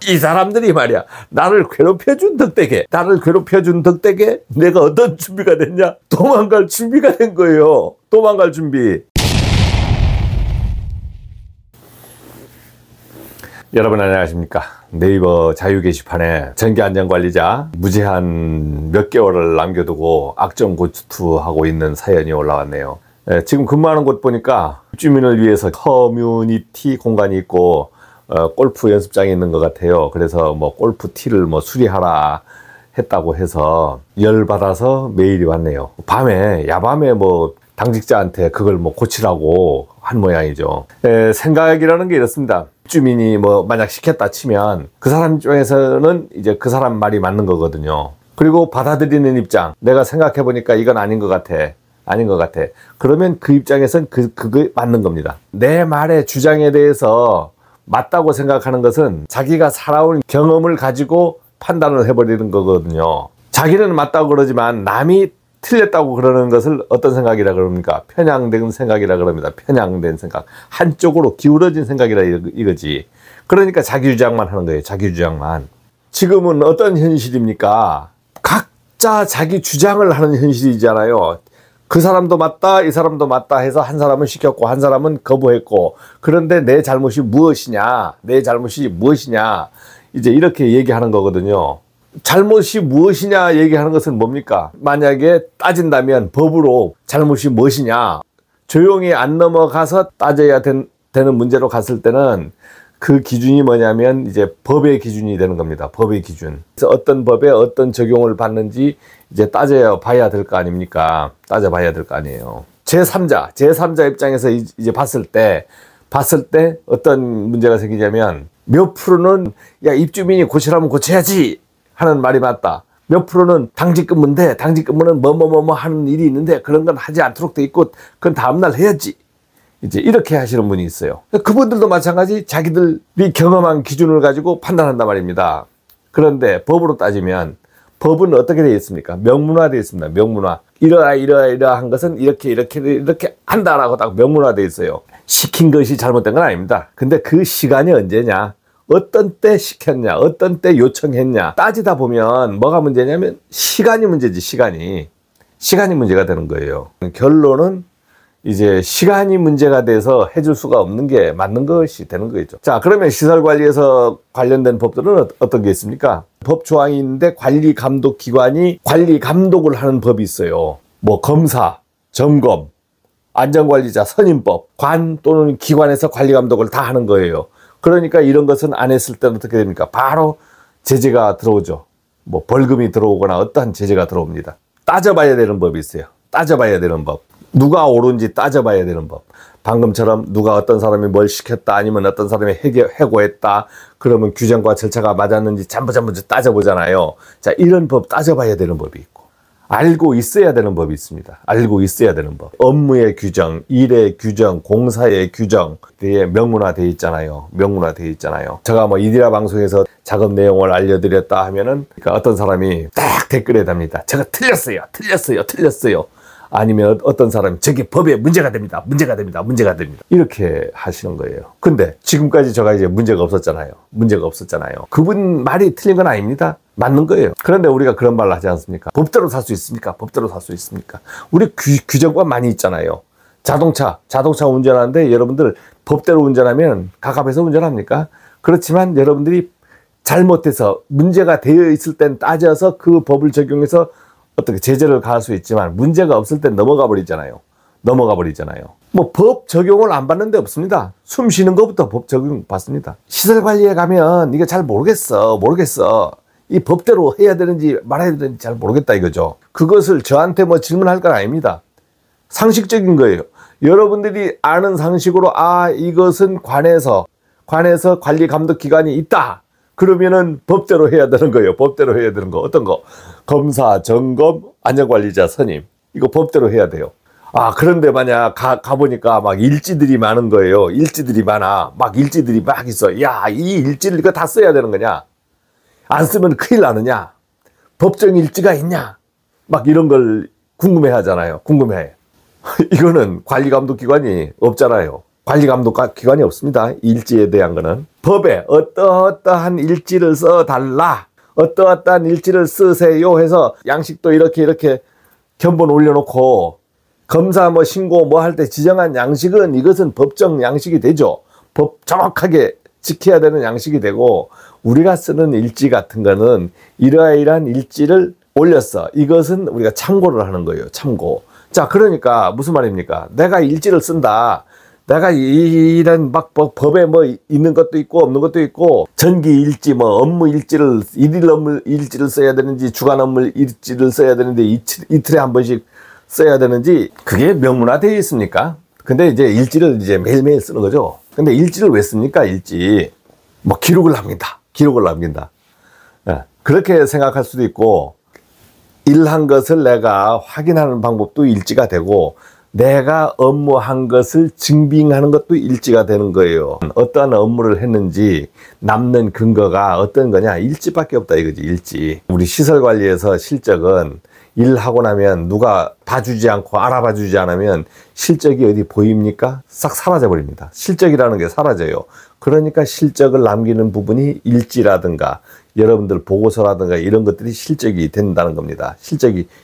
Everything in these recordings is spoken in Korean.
이 사람들이 말이야, 나를 괴롭혀준 덕택에 내가 어떤 준비가 됐냐? 도망갈 준비가 된 거예요. 도망갈 준비. 여러분 안녕하십니까? 네이버 자유 게시판에 전기안전관리자 무제한 몇 개월을 남겨두고 악정 고투하고 있는 사연이 올라왔네요. 지금 근무하는 곳 보니까 주민을 위해서 커뮤니티 공간이 있고 골프 연습장이 있는 것 같아요. 그래서 뭐 골프 티를 뭐 수리하라 했다고 해서 열받아서 메일이 왔네요. 야밤에 뭐 당직자한테 그걸 뭐 고치라고 한 모양이죠. 생각이라는 게 이렇습니다. 주민이 뭐 만약 시켰다 치면 그 사람 입장에서는 이제 그 사람 말이 맞는 거거든요. 그리고 받아들이는 입장, 내가 생각해 보니까 이건 아닌 것 같아. 그러면 그 입장에선 그게 맞는 겁니다. 내 말의 주장에 대해서 맞다고 생각하는 것은 자기가 살아온 경험을 가지고 판단을 해버리는 거거든요. 자기는 맞다고 그러지만 남이 틀렸다고 그러는 것을 어떤 생각이라 그럽니까? 편향된 생각이라 그럽니다. 편향된 생각. 한쪽으로 기울어진 생각이라 이거지. 그러니까 자기 주장만 하는 거예요. 자기 주장만. 지금은 어떤 현실입니까? 각자 자기 주장을 하는 현실이잖아요. 그 사람도 맞다, 이 사람도 맞다 해서 한 사람은 시켰고 한 사람은 거부했고, 그런데 내 잘못이 무엇이냐, 이제 이렇게 얘기하는 거거든요. 잘못이 무엇이냐 얘기하는 것은 뭡니까? 만약에 따진다면 법으로 잘못이 무엇이냐, 조용히 안 넘어가서 따져야 되는 문제로 갔을 때는 그 기준이 뭐냐면 이제 법의 기준이 되는 겁니다. 법의 기준. 그래서 어떤 법에 어떤 적용을 받는지 이제 따져봐야 될 거 아닙니까? 따져봐야 될 거 아니에요. 제3자 입장에서 이제 봤을 때 어떤 문제가 생기냐면, 몇 프로는 야, 입주민이 고치라면 고쳐야지 하는 말이 맞다. 몇 프로는 당직근무인데 당직근무는 뭐뭐뭐 하는 일이 있는데 그런 건 하지 않도록 돼 있고 그건 다음날 해야지. 이제 이렇게 하시는 분이 있어요. 그분들도 마찬가지 자기들이 경험한 기준을 가지고 판단한단 말입니다. 그런데 법으로 따지면 법은 어떻게 되어 있습니까? 명문화되어 있습니다. 명문화. 이러한 것은 이렇게 한다라고 딱 명문화되어 있어요. 시킨 것이 잘못된 건 아닙니다. 근데 그 시간이 언제냐? 어떤 때 시켰냐? 어떤 때 요청했냐? 따지다 보면 뭐가 문제냐면 시간이 문제지, 시간이 문제가 되는 거예요. 결론은 이제 시간이 문제가 돼서 해줄 수가 없는 게 맞는 것이 되는 거죠. 자, 그러면 시설관리에서 관련된 법들은 어떤 게 있습니까? 법 조항이 있는데 관리감독기관이 관리감독을 하는 법이 있어요. 뭐 검사, 점검, 안전관리자 선임법, 관 또는 기관에서 관리감독을 다 하는 거예요. 그러니까 이런 것은 안 했을 때는 어떻게 됩니까? 바로 제재가 들어오죠. 뭐 벌금이 들어오거나 어떠한 제재가 들어옵니다. 따져봐야 되는 법이 있어요. 따져봐야 되는 법. 누가 옳은지 따져봐야 되는 법. 방금처럼 누가 어떤 사람이 뭘 시켰다, 아니면 어떤 사람이 해고했다, 그러면 규정과 절차가 맞았는지 전부 따져보잖아요. 자, 이런 법 따져봐야 되는 법이 있고, 알고 있어야 되는 법이 있습니다. 알고 있어야 되는 법. 업무의 규정, 일의 규정, 공사의 규정, 그게 명문화되어 있잖아요. 제가 뭐 이디라 방송에서 작업 내용을 알려드렸다 하면은, 그러니까 어떤 사람이 딱 댓글에 답니다. 제가 틀렸어요. 아니면 어떤 사람이 저게 법에 문제가 됩니다. 이렇게 하시는 거예요. 근데 지금까지 제가 이제 문제가 없었잖아요. 그분 말이 틀린 건 아닙니다. 맞는 거예요. 그런데 우리가 그런 말을 하지 않습니까? 법대로 살 수 있습니까? 우리 규정법 많이 있잖아요. 자동차 운전하는데 여러분들 법대로 운전하면 가깝해서 운전합니까? 그렇지만 여러분들이 잘못해서 문제가 되어 있을 땐 따져서 그 법을 적용해서 어떻게 제재를 가할 수 있지만, 문제가 없을 땐 넘어가 버리잖아요. 뭐 법 적용을 안 받는 데 없습니다. 숨 쉬는 것부터 법 적용 받습니다. 시설관리에 가면 이거 잘 모르겠어. 이 법대로 해야 되는지 말아야 되는지 잘 모르겠다 이거죠. 그것을 저한테 뭐 질문할 건 아닙니다. 상식적인 거예요. 여러분들이 아는 상식으로, 이것은 관에서 관리감독기관이 있다. 그러면은 법대로 해야 되는 거예요. 어떤 거? 검사, 점검, 안전관리자 선임. 이거 법대로 해야 돼요. 그런데 만약 가보니까 막 일지들이 많은 거예요. 일지들이 막 있어. 야, 이 일지를 이거 다 써야 되는 거냐? 안 쓰면 큰일 나느냐? 법정 일지가 있냐? 막 이런 걸 궁금해 하잖아요. 이거는 관리감독기관이 없잖아요. 관리감독기관이 없습니다. 일지에 대한 거는. 법에 어떠한 일지를 써달라, 어떠한 일지를 쓰세요 해서 양식도 이렇게 견본 올려놓고 검사 뭐 신고 뭐 할 때 지정한 양식은 이것은 법정 양식이 되죠. 법 정확하게 지켜야 되는 양식이 되고, 우리가 쓰는 일지 같은 거는 이러이러한 일지를 올렸어, 이것은 우리가 참고를 하는 거예요. 참고. 자, 그러니까 무슨 말입니까? 내가 일지를 쓴다, 내가 이런 막 법에 뭐 있는 것도 있고 없는 것도 있고, 전기 일지 뭐 업무 일지를 일일 업무 일지를 써야 되는지, 주간 업무 일지를 써야 되는데 이틀에 한 번씩 써야 되는지, 그게 명문화되어 있습니까? 근데 이제 일지를 이제 매일매일 쓰는 거죠. 근데 일지를 왜 씁니까? 일지 뭐 기록을 합니다. 기록을 남긴다. 예, 그렇게 생각할 수도 있고, 일한 것을 내가 확인하는 방법도 일지가 되고, 내가 업무한 것을 증빙하는 것도 일지가 되는 거예요. 어떠한 업무를 했는지 남는 근거가 어떤 거냐? 일지밖에 없다 이거지, 일지. 우리 시설관리에서 실적은 일하고 나면 누가 봐주지 않고 알아봐 주지 않으면 실적이 어디 보입니까? 싹 사라져 버립니다. 실적이라는 게 사라져요. 그러니까 실적을 남기는 부분이 일지라든가 여러분들 보고서라든가 이런 것들이 실적이 된다는 겁니다.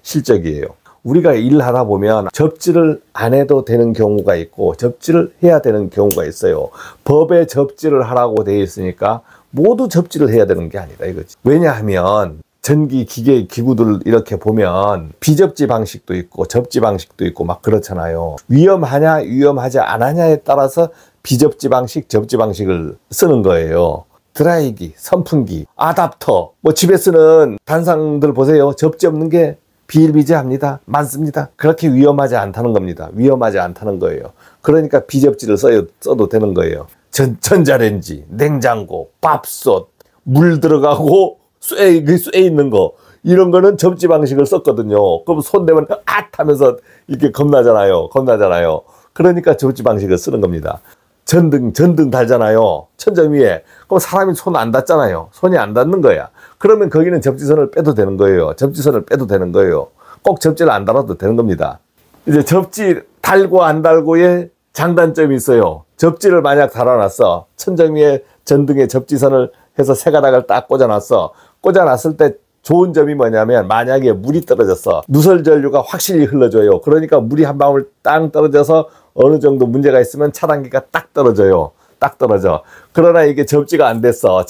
실적이에요. 우리가 일하다 보면 접지를 안 해도 되는 경우가 있고 접지를 해야 되는 경우가 있어요. 법에 접지를 하라고 되어 있으니까 모두 접지를 해야 되는 게 아니다 이거지. 왜냐하면 전기 기계 기구들 이렇게 보면 비접지 방식도 있고 접지 방식도 있고 막 그렇잖아요. 위험하냐 위험하지 않느냐에 따라서 비접지 방식, 접지 방식을 쓰는 거예요. 드라이기, 선풍기, 아답터, 뭐 집에 쓰는 단상들 보세요. 접지 없는 게 비일비재합니다. 많습니다. 그렇게 위험하지 않다는 겁니다. 위험하지 않다는 거예요. 그러니까 비접지를 써도 되는 거예요. 전자레인지, 냉장고, 밥솥, 물 들어가고 쇠 있는 거, 이런 거는 접지 방식을 썼거든요. 그럼 손 대면 하면서 이렇게 겁나잖아요. 그러니까 접지 방식을 쓰는 겁니다. 전등 달잖아요. 천장 위에. 그럼 사람이 손 안 닿잖아요. 손이 안 닿는 거야. 그러면 거기는 접지선을 빼도 되는 거예요. 접지선을 빼도 되는 거예요. 꼭 접지를 안 달아도 되는 겁니다. 이제 접지 달고 안 달고의 장단점이 있어요. 접지를 만약 달아놨어. 천장 위에 전등에 접지선을 해서 세 가닥을 딱 꽂아놨어. 꽂아놨을 때 좋은 점이 뭐냐면, 만약에 물이 떨어졌어. 누설 전류가 확실히 흘러줘요. 그러니까 물이 한 방울 땅 떨어져서 어느 정도 문제가 있으면 차단기가 딱 떨어져요. 딱 떨어져. 그러나 이게 접지가 안 됐어.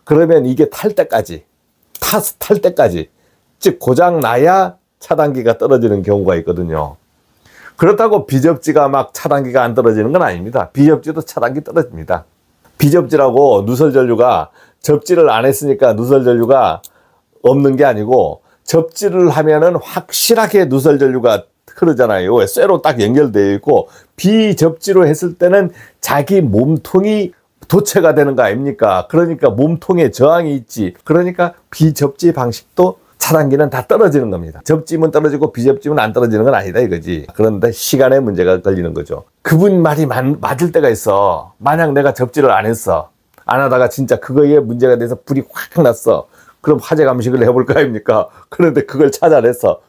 그러면 이게 탈 때까지, 즉 고장 나야 차단기가 떨어지는 경우가 있거든요. 그렇다고 비접지가 막 차단기가 안 떨어지는 건 아닙니다. 비접지도 차단기 떨어집니다. 비접지라고 누설 전류가, 접지를 안 했으니까 누설 전류가 없는 게 아니고, 접지를 하면은 확실하게 누설 전류가 흐르잖아요. 쇠로 딱 연결되어 있고, 비접지로 했을 때는 자기 몸통이 도체가 되는 거 아닙니까? 그러니까 몸통에 저항이 있지. 그러니까 비접지 방식도 차단기는 다 떨어지는 겁니다. 접지면 떨어지고 비접지면 안 떨어지는 건 아니다 이거지. 그런데 시간에 문제가 걸리는 거죠. 그분 말이 맞을 때가 있어. 만약 내가 접지를 안 했어. 안 하다가 진짜 그거에 문제가 돼서 불이 확 났어. 그럼 화재 감식을 해볼 거 아닙니까? 그런데 그걸 찾아냈어.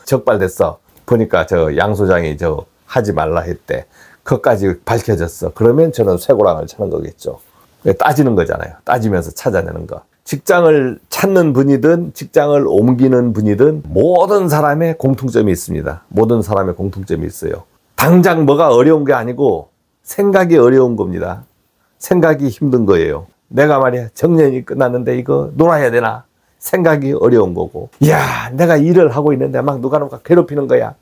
적발됐어. 보니까 저 양 소장이 하지 말라 했대. 그것까지 밝혀졌어. 그러면 저는 쇠고랑을 차는 거겠죠. 따지는 거잖아요. 따지면서 찾아내는 거. 직장을 찾는 분이든 직장을 옮기는 분이든 모든 사람의 공통점이 있습니다. 모든 사람의 공통점이 있어요. 당장 뭐가 어려운 게 아니고 생각이 어려운 겁니다. 생각이 힘든 거예요. 내가 말이야 정년이 끝났는데 이거 놀아야 되나? 생각이 어려운 거고, 야 내가 일을 하고 있는데 막 누가 괴롭히는 거야.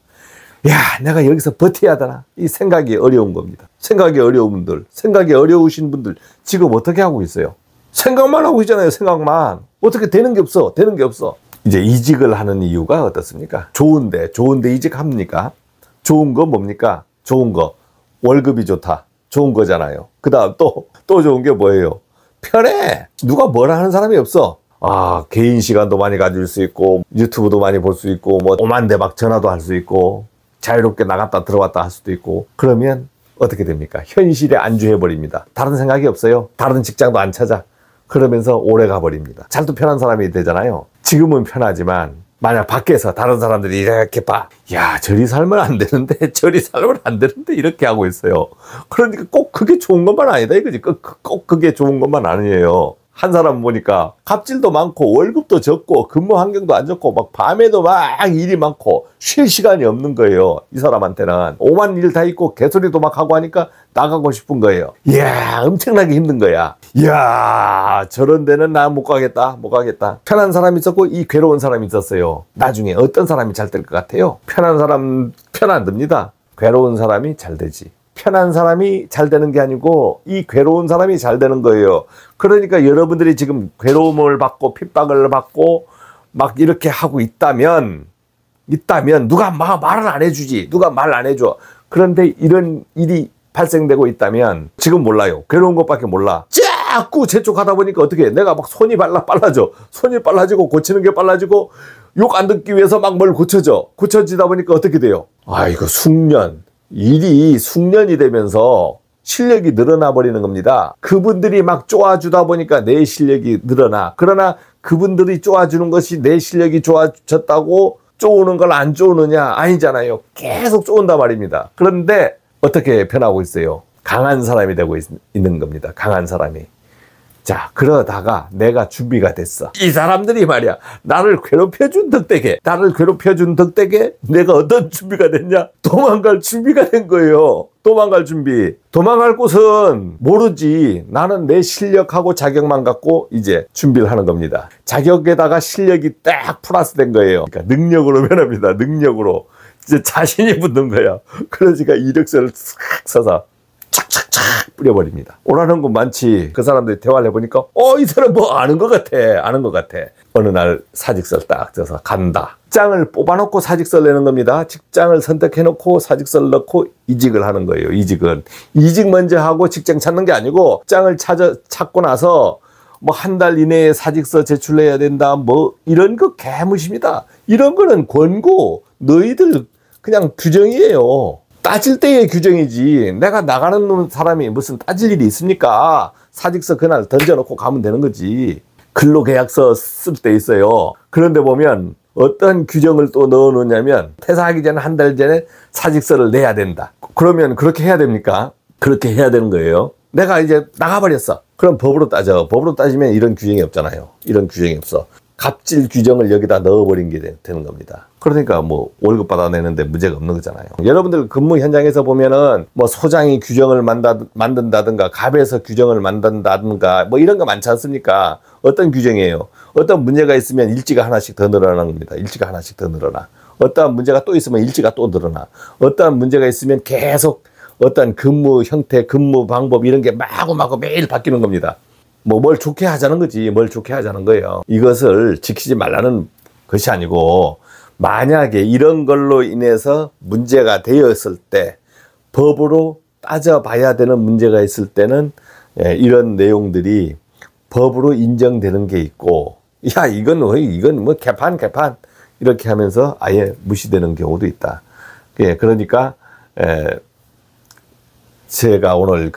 야 내가 여기서 버텨야 되나? 이 생각이 어려운 겁니다. 생각이 어려우신 분들 지금 어떻게 하고 있어요? 생각만 하고 있잖아요. 생각만. 어떻게 되는 게 없어. 이제 이직을 하는 이유가 어떻습니까? 좋은데 이직합니까? 좋은 거 뭡니까? 좋은 거 월급이 좋다. 좋은 거잖아요. 그 다음 또 좋은 게 뭐예요? 편해. 누가 뭐라 하는 사람이 없어. 개인 시간도 많이 가질 수 있고, 유튜브도 많이 볼 수 있고, 뭐 오만대박 전화도 할 수 있고, 자유롭게 나갔다 들어왔다 할 수도 있고. 그러면 어떻게 됩니까? 현실에 안주해 버립니다. 다른 생각이 없어요. 다른 직장도 안 찾아. 그러면서 오래 가버립니다. 잘도 편한 사람이 되잖아요. 지금은 편하지만 만약 밖에서 다른 사람들이 이렇게 봐. 야, 저리 살면 안 되는데, 저리 살면 안 되는데, 이렇게 하고 있어요. 그러니까 꼭 그게 좋은 것만 아니다, 이거지. 꼭 그게 좋은 것만 아니에요. 한 사람 보니까 갑질도 많고 월급도 적고 근무 환경도 안 좋고 막 밤에도 막 일이 많고 쉴 시간이 없는 거예요. 이 사람한테는 오만 일 다 있고 개소리도 막 하고 하니까 나가고 싶은 거예요. 이야, 엄청나게 힘든 거야. 이야, 저런 데는 나 못 가겠다, 못 가겠다. 편한 사람이 있었고 이 괴로운 사람이 있었어요. 나중에 어떤 사람이 잘 될 것 같아요? 편한 사람 편 안 듭니다. 괴로운 사람이 잘 되지. 편한 사람이 잘 되는 게 아니고 이 괴로운 사람이 잘 되는 거예요. 그러니까 여러분들이 지금 괴로움을 받고 핍박을 받고 막 이렇게 하고 있다면 누가 말을 안 해주지. 누가 말 안 해줘. 그런데 이런 일이 발생되고 있다면 지금 몰라요. 괴로운 것밖에 몰라. 자꾸 재촉하다 보니까 어떻게 해? 내가 막 손이 빨라져. 손이 빨라지고 고치는 게 빨라지고 욕 안 듣기 위해서 막 뭘 고쳐지다 보니까 어떻게 돼요? 아, 이거 일이 숙련이 되면서 실력이 늘어나 버리는 겁니다. 그분들이 막 쪼아주다 보니까 내 실력이 늘어나. 그러나 그분들이 쪼아주는 것이 내 실력이 좋아졌다고 쪼우는 걸 안 쪼우느냐? 아니잖아요. 계속 쪼은단 말입니다. 그런데 어떻게 변하고 있어요? 강한 사람이 되고 있는 겁니다. 강한 사람이. 자, 그러다가 내가 준비가 됐어. 이 사람들이 말이야, 나를 괴롭혀준 덕택에 내가 어떤 준비가 됐냐? 도망갈 준비가 된 거예요. 도망갈 준비. 도망갈 곳은 모르지. 나는 내 실력하고 자격만 갖고 이제 준비를 하는 겁니다. 자격에다가 실력이 딱 플러스 된 거예요. 그러니까 능력으로 변합니다. 능력으로. 이제 자신이 붙는 거야. 그러니까 이력서를 싹 써서 착착착 뿌려버립니다. 오라는 건 많지. 그 사람들이 대화를 해보니까 이 사람 뭐 아는 것 같아. 어느 날 사직서를 딱 써서 간다. 직장을 뽑아놓고 사직서를 내는 겁니다. 직장을 선택해놓고 사직서를 넣고 이직을 하는 거예요. 이직 먼저 하고 직장 찾는 게 아니고 직장을 찾고 나서 뭐 한 달 이내에 사직서 제출해야 된다. 뭐 이런 거 개무십니다. 이런 거는 권고. 너희들 그냥 규정이에요. 따질 때의 규정이지. 내가 나가는 사람이 무슨 따질 일이 있습니까? 사직서 그날 던져놓고 가면 되는 거지. 근로계약서 쓸 때 있어요. 그런데 보면 어떤 규정을 또 넣어놓냐면 퇴사하기 전에 한 달 전에 사직서를 내야 된다. 그러면 그렇게 해야 됩니까? 그렇게 해야 되는 거예요. 내가 이제 나가버렸어. 그럼 법으로 따져. 법으로 따지면 이런 규정이 없잖아요. 이런 규정이 없어. 갑질 규정을 여기다 넣어버린 게 되는 겁니다. 그러니까 뭐 월급 받아내는데 문제가 없는 거잖아요. 여러분들 근무 현장에서 보면은 뭐 소장이 규정을 만든다든가 갑에서 규정을 만든다든가 뭐 이런 거 많지 않습니까? 어떤 규정이에요? 어떤 문제가 있으면 일지가 하나씩 더 늘어나는 겁니다. 일지가 하나씩 더 늘어나. 어떠한 문제가 또 있으면 일지가 또 늘어나. 어떠한 문제가 있으면 계속 어떤 근무 형태, 근무 방법 이런 게 마구마구 매일 바뀌는 겁니다. 뭘 좋게 하자는 거지. 뭘 좋게 하자는 거예요. 이것을 지키지 말라는 것이 아니고 만약에 이런 걸로 인해서 문제가 되었을 때 법으로 따져봐야 되는 문제가 있을 때는 이런 내용들이 법으로 인정되는 게 있고 야 이건 뭐 개판 이렇게 하면서 아예 무시되는 경우도 있다. 그러니까 제가 오늘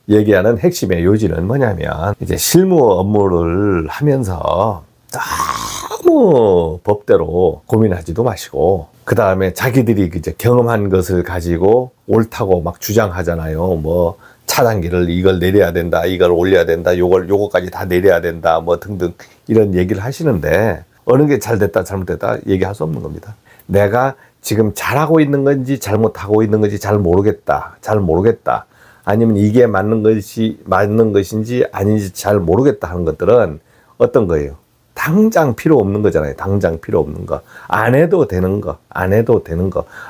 얘기하는 핵심의 요지는 뭐냐면 이제 실무 업무를 하면서 너무 법대로 고민하지도 마시고 그 다음에 자기들이 이제 경험한 것을 가지고 옳다고 막 주장하잖아요. 뭐 차단기를 이걸 내려야 된다, 이걸 올려야 된다, 요거까지 다 내려야 된다, 뭐 등등 이런 얘기를 하시는데 어느 게 잘 됐다, 잘못됐다 얘기할 수 없는 겁니다. 내가 지금 잘하고 있는 건지 잘못하고 있는 건지 잘 모르겠다. 아니면 이게 맞는 것인지 아닌지 잘 모르겠다 하는 것들은 어떤 거예요? 당장 필요 없는 거잖아요. 당장 필요 없는 거. 안 해도 되는 거.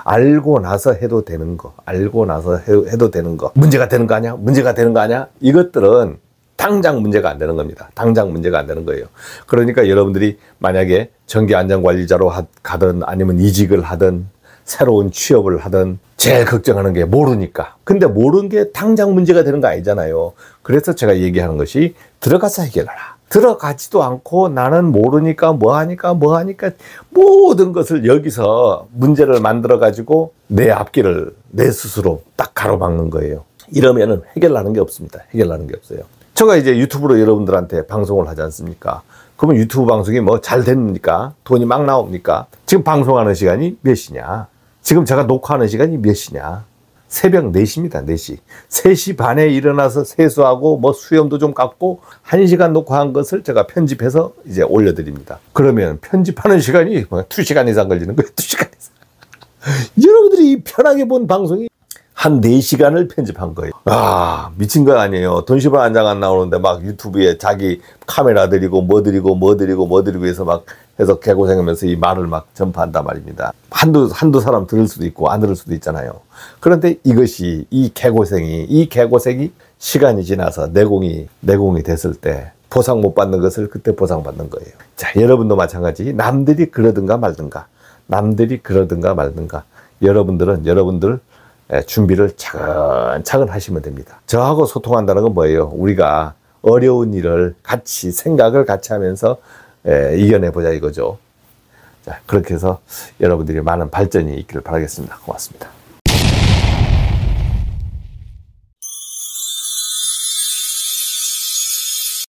알고 나서 해도 되는 거. 해도 되는 거. 문제가 되는 거 아니야? 이것들은 당장 문제가 안 되는 겁니다. 당장 문제가 안 되는 거예요. 그러니까 여러분들이 만약에 정기안전관리자로 가든 아니면 이직을 하든 새로운 취업을 하든 제일 걱정하는 게 모르니까. 근데 모르는 게 당장 문제가 되는 거 아니잖아요. 그래서 제가 얘기하는 것이 들어가서 해결하라. 들어가지도 않고 나는 모르니까 뭐하니까 모든 것을 여기서 문제를 만들어 가지고 내 앞길을 내 스스로 딱 가로막는 거예요. 이러면은 해결나는 게 없습니다. 해결나는 게 없어요. 제가 이제 유튜브로 여러분들한테 방송을 하지 않습니까? 그러면 유튜브 방송이 뭐 잘 됩니까? 돈이 막 나옵니까? 지금 방송하는 시간이 몇 시냐? 지금 제가 녹화하는 시간이 몇 시냐? 새벽 4시입니다, 4시. 3시 반에 일어나서 세수하고 뭐 수염도 좀 깎고 1시간 녹화한 것을 제가 편집해서 이제 올려드립니다. 그러면 편집하는 시간이 2시간 이상 걸리는 거예요, 2시간 이상. 여러분들이 편하게 본 방송이 한 4시간을 편집한 거예요. 아, 미친 거 아니에요. 돈 10원 한 장 안 나오는데 막 유튜브에 자기 카메라 들이고 뭐 들이고 해서 막 해서 개고생하면서 이 말을 막 전파한단 말입니다. 한두 사람 들을 수도 있고 안 들을 수도 있잖아요. 그런데 이것이 이 개고생이 시간이 지나서 내공이 됐을 때 보상 못 받는 것을 그때 보상받는 거예요. 자, 여러분도 마찬가지. 남들이 그러든가 말든가. 여러분들은 여러분들 준비를 차근차근 하시면 됩니다. 저하고 소통한다는 건 뭐예요? 우리가 어려운 일을 같이 생각을 같이 하면서 이겨내보자 이거죠. 자, 그렇게 해서 여러분들이 많은 발전이 있기를 바라겠습니다. 고맙습니다.